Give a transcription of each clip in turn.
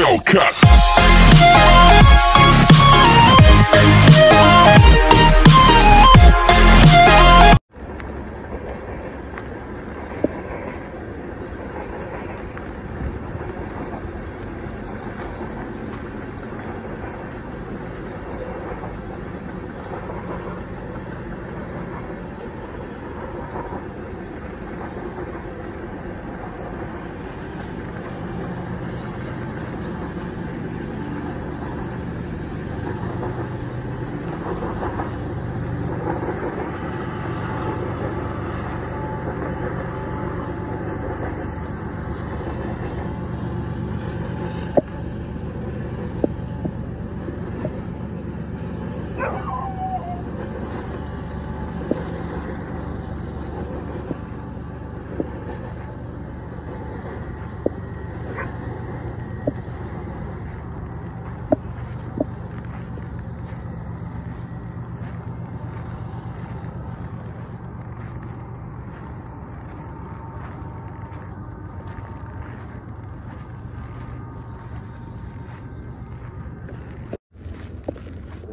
Hellcat.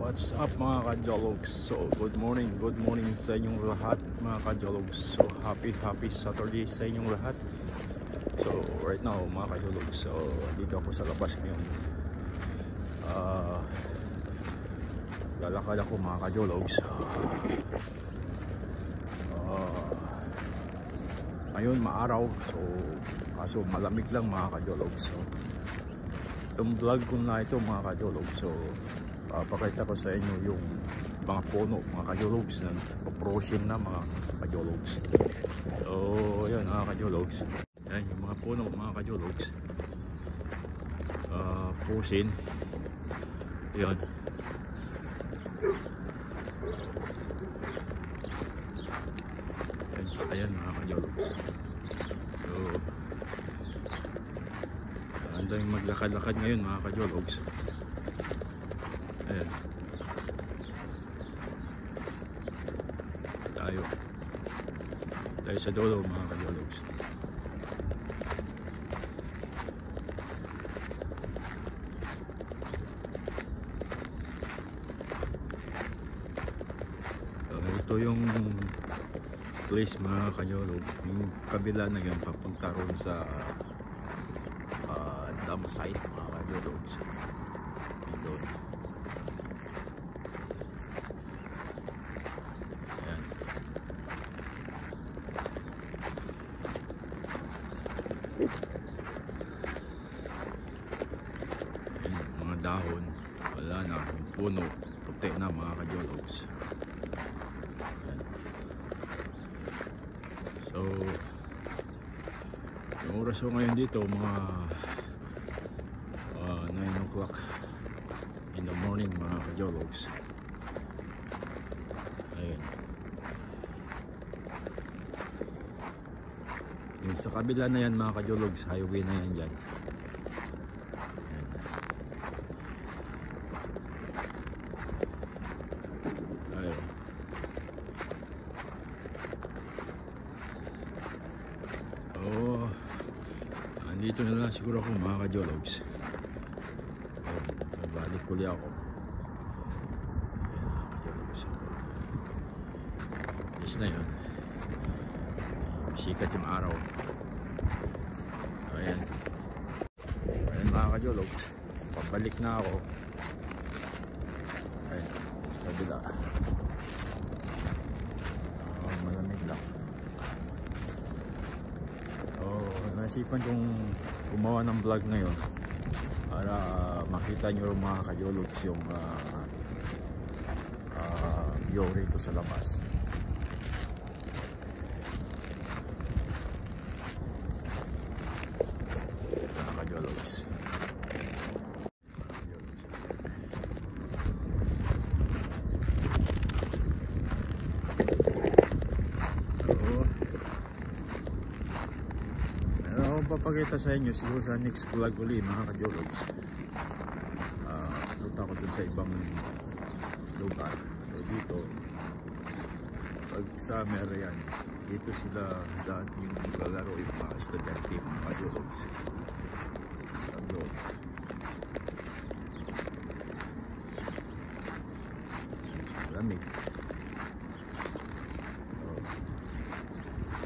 What's up mga ka-Jologs? So good morning sa inyong lahat mga ka-Jologs. So happy Saturday sa inyong lahat. So right now mga ka-Jologs, so dito ako sa labas ngayon. Lalakad ako mga ka-Jologs. Ngayon maaraw, so kaso malamig lang mga ka-Jologs. So itong vlog ko na ito mga ka-Jologs, so pakita ko sa inyo yung mga puno mga ka-Jologs na paprosin na mga ka-Jologs. So yan mga ka-Jologs, yan yung mga puno mga ka-Jologs, prosin yan. Ayan mga ka-Jologs. So andang maglakad-lakad ngayon mga ka-Jologs. Ayan. Tayo sa dulo mga ka-Jologs. Ito yung place mga ka-Jologs, yung kabila na yan papunta ron sa dam site mga ka-Jologs. Doon. Mga dahon wala na, puno puti na mga ka-Jologs. So yung oras ko ngayon dito mga 9 o'clock in the morning mga ka-Jologs. Ayan. Yung sa kabila na yan mga ka-Jologs, highway na yan dyan. Ayan. Oh, andito na lang siguro ako mga ka-Jologs. Balik uli ako. Yes na yun. Sikat yung araw. Ayan. Ayan mga ka-Jologs, pabalik na ako. Ayan, sa kabila. Malamig lang. Naisipan kong gumawa ng vlog ngayon para makita nyo mga ka-Jologs yung view rito sa labas. Mga ka-Jologs, papakita sa inyo siguro sa next vlog uli mga ka-Jologs. Punta ko dun sa ibang lugar. So dito pag summer yan, dito sila dating lalaro yung mga estudyante mga ka-Jologs. malamig. So,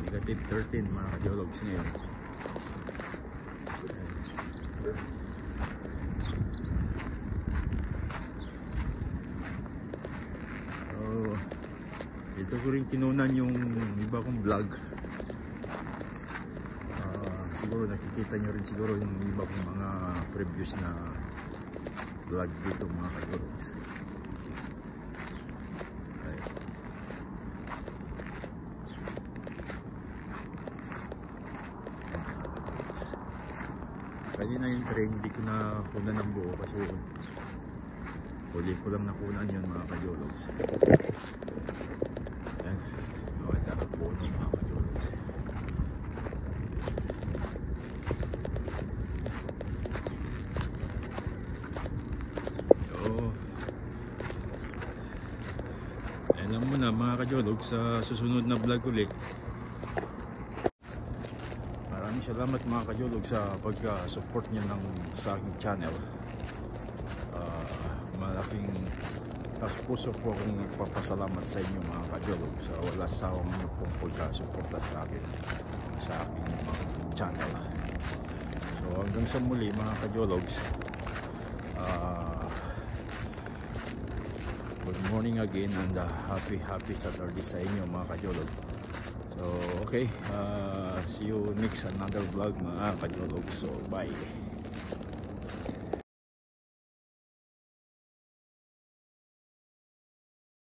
negative 13 mga kajologs ngayon. Ito ko rin kinunan yung iba kong vlog. Siguro nakikita nyo rin siguro yung iba kong mga previous na vlog dito mga kajologs. Kanina yung train, hindi ko na kunan ng buo kasi huli ko lang nakunan yun mga kajologs. Ayan, maganda ka po ng mga kajologs. So, alam mo na mga kajologs, sa susunod na vlog ulit. Maraming salamat mga kajolog sa pagka-support nyo sa aking channel. Malaking puso po akong nagpapasalamat sa inyo mga kajolog sa wala sawang nyo pong pagka-suporta sa akin sa aking channel. So hanggang sa muli mga kajologs, good morning again and happy Saturday sa inyo mga kajolog. So okay, see you next another vlog mga kajolog. So bye.